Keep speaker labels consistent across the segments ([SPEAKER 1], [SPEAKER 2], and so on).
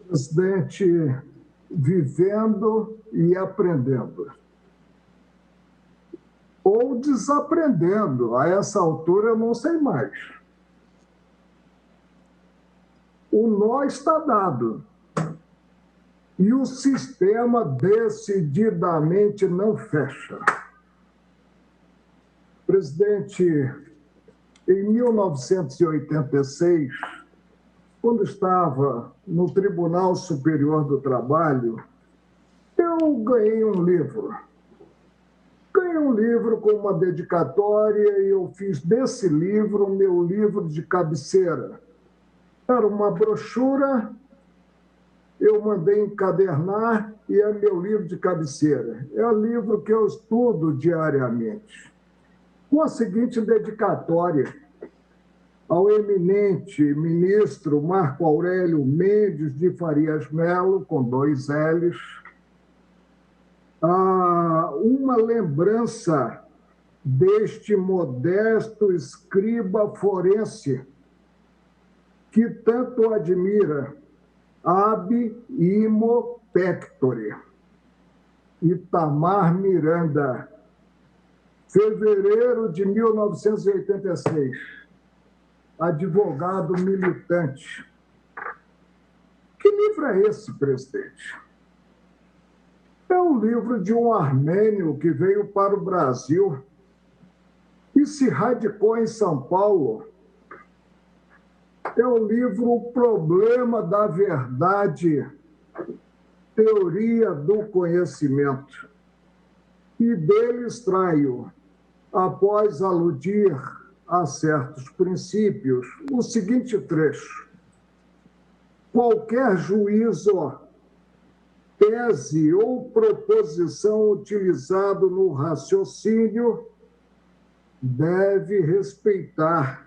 [SPEAKER 1] Presidente, vivendo e aprendendo. Ou desaprendendo. A essa altura, eu não sei mais. O nó está dado. E o sistema decididamente não fecha. Presidente, em 1986, quando estava no Tribunal Superior do Trabalho, eu ganhei um livro. Ganhei um livro com uma dedicatória e eu fiz desse livro o meu livro de cabeceira. Era uma brochura, eu mandei encadernar e é meu livro de cabeceira. É o livro que eu estudo diariamente. Com a seguinte dedicatória: ao eminente ministro Marco Aurélio Mendes de Farias Melo, com 2 L's, uma lembrança deste modesto escriba forense que tanto admira, ab imo pectore, Itamar Miranda, fevereiro de 1986, advogado militante. Que livro é esse, presidente? É um livro de um armênio que veio para o Brasil e se radicou em São Paulo. É o livro O Problema da Verdade, Teoria do Conhecimento. E dele extraio, após aludir a certos princípios, o seguinte trecho: qualquer juízo, tese ou proposição utilizado no raciocínio deve respeitar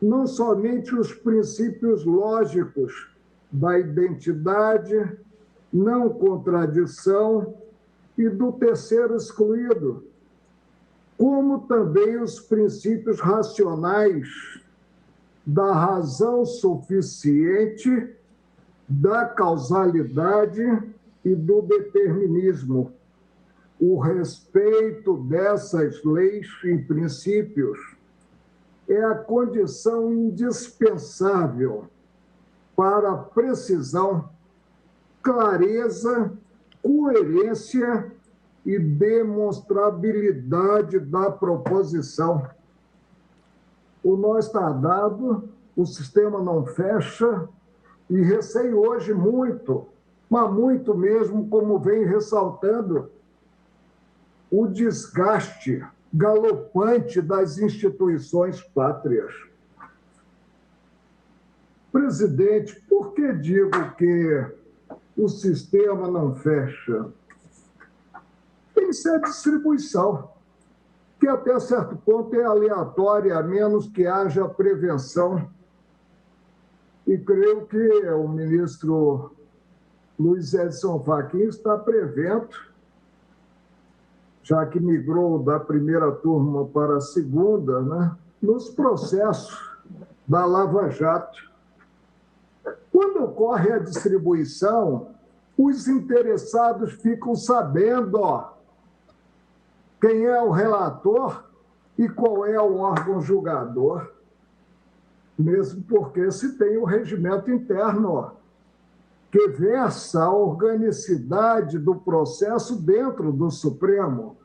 [SPEAKER 1] não somente os princípios lógicos da identidade, não contradição e do terceiro excluído, como também os princípios racionais da razão suficiente, da causalidade e do determinismo. O respeito dessas leis e princípios é a condição indispensável para a precisão, clareza, coerência e demonstrabilidade da proposição. O nó está dado, o sistema não fecha, e receio hoje muito, mas muito mesmo, como vem ressaltando, o desgaste galopante das instituições pátrias. Presidente, por que digo que o sistema não fecha? Tem que ser a distribuição, que até certo ponto é aleatória, a menos que haja prevenção. E creio que o ministro Luiz Edson Fachin está prevendo, já que migrou da primeira turma para a segunda, né, nos processos da Lava Jato. Quando ocorre a distribuição, os interessados ficam sabendo quem é o relator e qual é o órgão julgador, mesmo porque se tem o regimento interno que versa a organicidade do processo dentro do Supremo,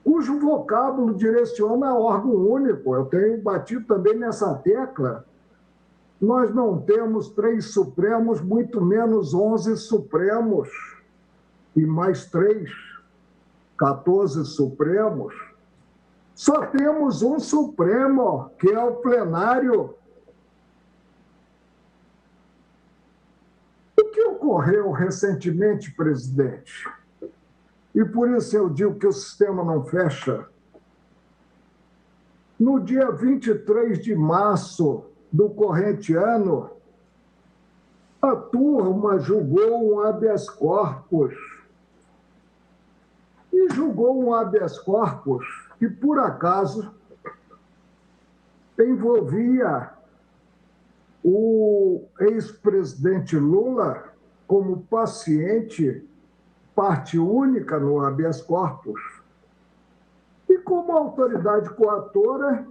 [SPEAKER 1] cujo vocábulo direciona a órgão único. Eu tenho batido também nessa tecla. Nós não temos 3 Supremos, muito menos 11 Supremos, e mais 3, 14 Supremos. Só temos um Supremo, que é o plenário. O que ocorreu recentemente, presidente? E por isso eu digo que o sistema não fecha. No dia 23 de março do corrente ano, a turma julgou um habeas corpus. E julgou um habeas corpus que, por acaso, envolvia o ex-presidente Lula como paciente, parte única no habeas corpus, e como autoridade coatora,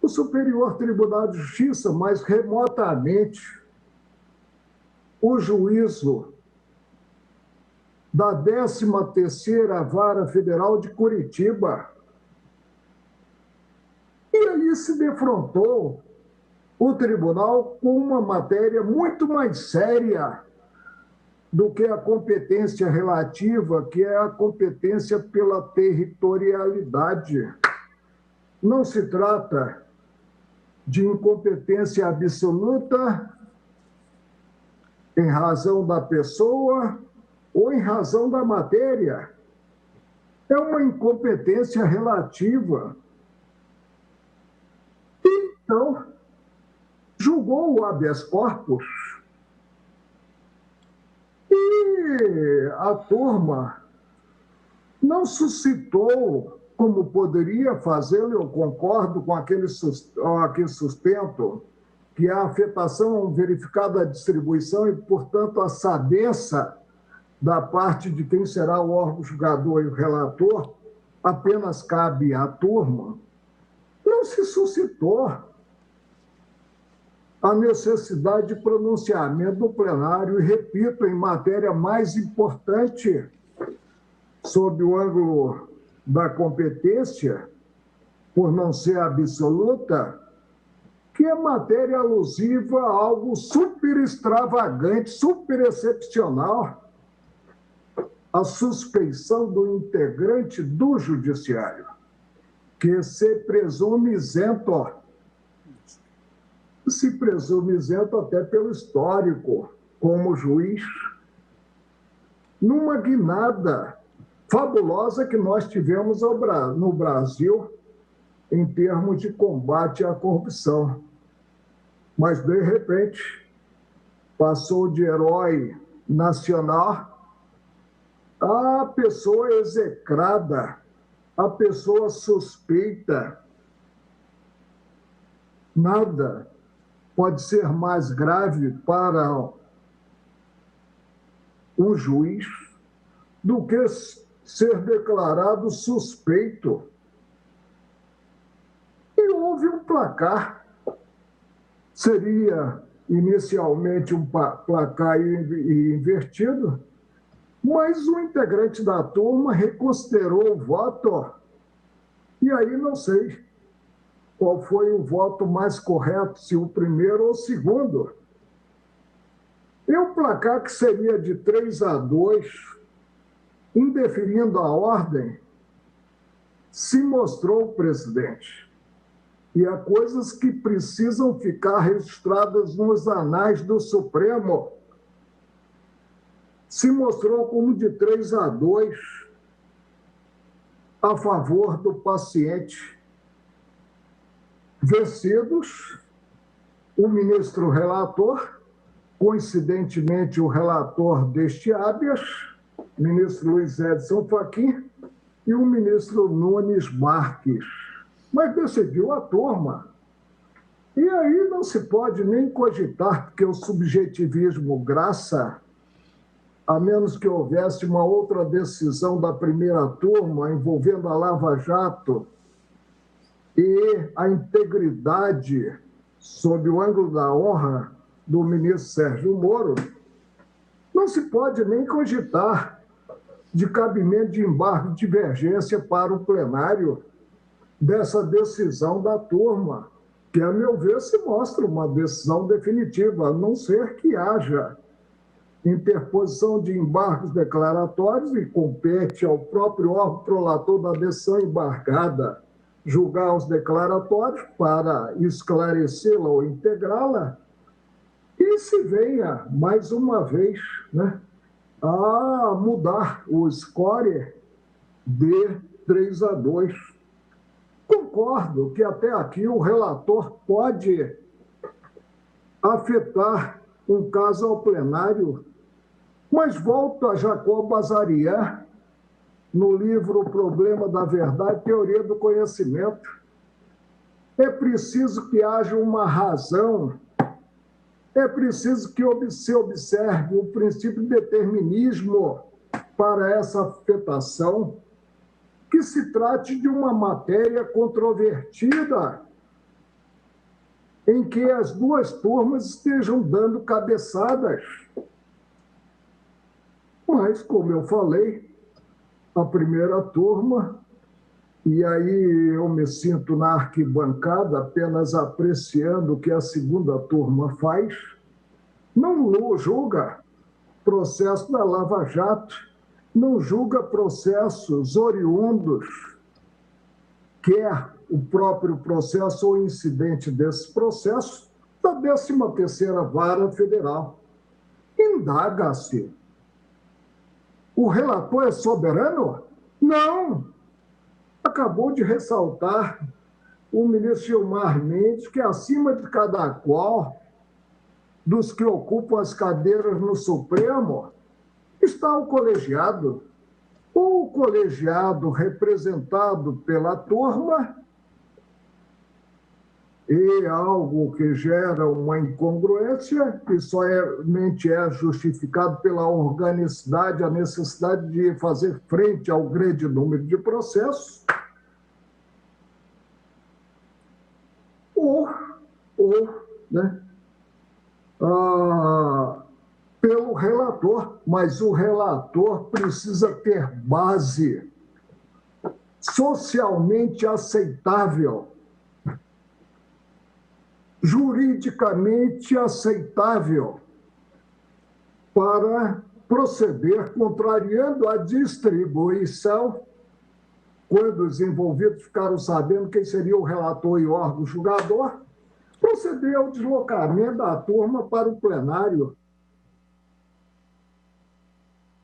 [SPEAKER 1] o Superior Tribunal de Justiça, mais remotamente, o juízo da 13ª Vara Federal de Curitiba. E ali se defrontou o tribunal com uma matéria muito mais séria do que a competência relativa, que é a competência pela territorialidade. Não se trata de incompetência absoluta em razão da pessoa ou em razão da matéria. É uma incompetência relativa. Então, julgou o habeas corpus e a turma não suscitou, como poderia fazê-lo, eu concordo com aquele sustento, que a afetação verificada da distribuição e, portanto, a sabença da parte de quem será o órgão julgador e o relator apenas cabe à turma. Não se suscitou a necessidade de pronunciamento do plenário, e, repito, em matéria mais importante, sob o ângulo da competência, por não ser absoluta, que é matéria alusiva a algo super extravagante, super excepcional, a suspeição do integrante do judiciário, que se presume isento. Se presume isento até pelo histórico, como juiz, numa guinada fabulosa que nós tivemos no Brasil em termos de combate à corrupção. Mas, de repente, passou de herói nacional a pessoa execrada, a pessoa suspeita. Nada pode ser mais grave para um juiz do que ser declarado suspeito. E houve um placar. Seria inicialmente um placar invertido, mas o integrante da turma reconsiderou o voto, e aí não sei qual foi o voto mais correto, se o primeiro ou o segundo. E o placar, que seria de 3-2, indeferindo a ordem, se mostrou, presidente, e há coisas que precisam ficar registradas nos anais do Supremo, se mostrou como de 3-2 a favor do paciente. Vencidos, o ministro relator, coincidentemente o relator deste habeas, ministro Luiz Edson Fachin, e o ministro Nunes Marques. Mas decidiu a turma. E aí não se pode nem cogitar, porque o subjetivismo graça, a menos que houvesse uma outra decisão da primeira turma envolvendo a Lava Jato e a integridade, sob o ângulo da honra, do ministro Sérgio Moro, não se pode nem cogitar de cabimento de embargo de divergência para o plenário dessa decisão da turma, que, a meu ver, se mostra uma decisão definitiva, a não ser que haja interposição de embargos declaratórios, e compete ao próprio órgão prolator da decisão embargada julgar os declaratórios para esclarecê-la ou integrá-la, e se venha, mais uma vez, né, a mudar o score de 3-2. Concordo que até aqui o relator pode afetar um caso ao plenário, mas volto a Jacob Azariah, no livro O Problema da Verdade, Teoria do Conhecimento. É preciso que haja uma razão é preciso que se observe o princípio de determinismo para essa afetação, que se trate de uma matéria controvertida, em que as duas turmas estejam dando cabeçadas. Mas, como eu falei, a primeira turma, e aí eu me sinto na arquibancada apenas apreciando o que a segunda turma faz, não julga processo da Lava Jato, não julga processos oriundos, quer o próprio processo ou incidente desse processo, da 13ª Vara Federal. Indaga-se. O relator é soberano? Não. Acabou de ressaltar o ministro Gilmar Mendes que, acima de cada qual dos que ocupam as cadeiras no Supremo, está o colegiado. O colegiado representado pela turma, e algo que gera uma incongruência, que somente é justificado pela organicidade, a necessidade de fazer frente ao grande número de processos, ou né, pelo relator, mas o relator precisa ter base socialmente aceitável, juridicamente aceitável, para proceder contrariando a distribuição, quando os envolvidos ficaram sabendo quem seria o relator e o órgão julgador, proceder ao deslocamento da turma para o plenário.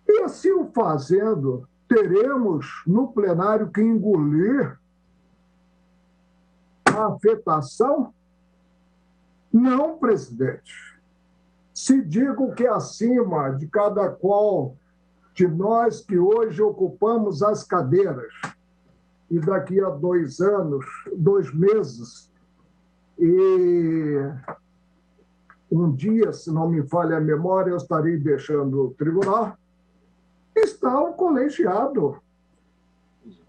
[SPEAKER 1] E assim o fazendo, teremos no plenário que engolir a afetação? Não, presidente. Se digo que acima de cada qual de nós que hoje ocupamos as cadeiras, e daqui a 2 anos, 2 meses, e um dia, se não me falha a memória, eu estarei deixando o tribunal, está o colegiado,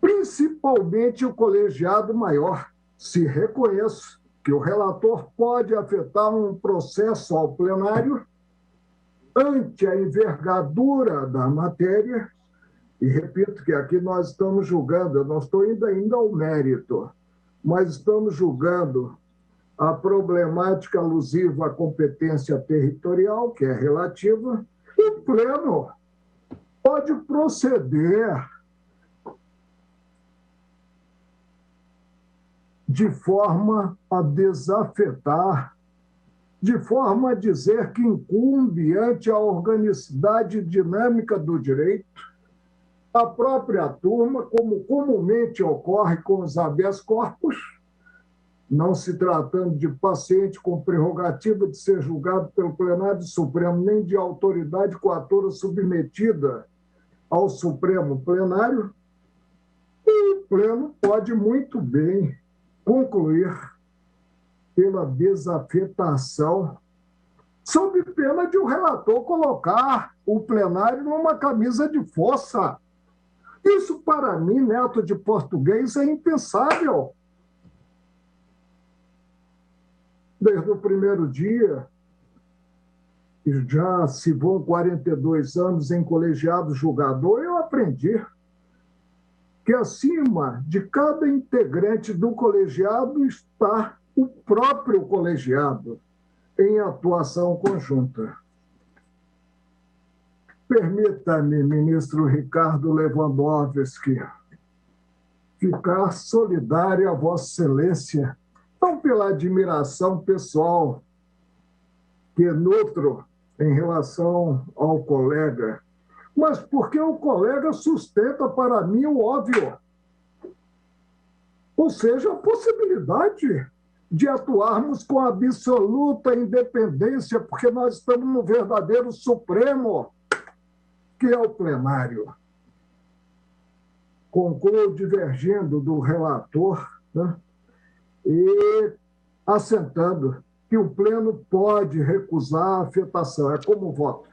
[SPEAKER 1] principalmente o colegiado maior. Se reconheço que o relator pode afetar um processo ao plenário ante a envergadura da matéria, e repito que aqui nós estamos julgando, eu não estou indo ainda ao mérito, mas estamos julgando a problemática alusiva à competência territorial, que é relativa, e o pleno pode proceder de forma a desafetar, de forma a dizer que incumbe ante a organicidade dinâmica do direito a própria turma, como comumente ocorre com os habeas corpus, não se tratando de paciente com prerrogativa de ser julgado pelo plenário do Supremo, nem de autoridade coatora submetida ao Supremo Plenário, e o pleno pode muito bem concluir pela desafetação, sob pena de o relator colocar o plenário numa camisa de força. Isso, para mim, neto de português, é impensável. Desde o primeiro dia, já se vão 42 anos em colegiado julgador, eu aprendi que acima de cada integrante do colegiado está o próprio colegiado em atuação conjunta. Permita-me, ministro Ricardo Lewandowski, ficar solidário a Vossa Excelência, não pela admiração pessoal que nutro em relação ao colega, mas porque o colega sustenta para mim o óbvio, ou seja, a possibilidade de atuarmos com absoluta independência, porque nós estamos no verdadeiro Supremo, que é o plenário. Concluo divergindo do relator, né? E assentando que o Pleno pode recusar a afetação. É como voto.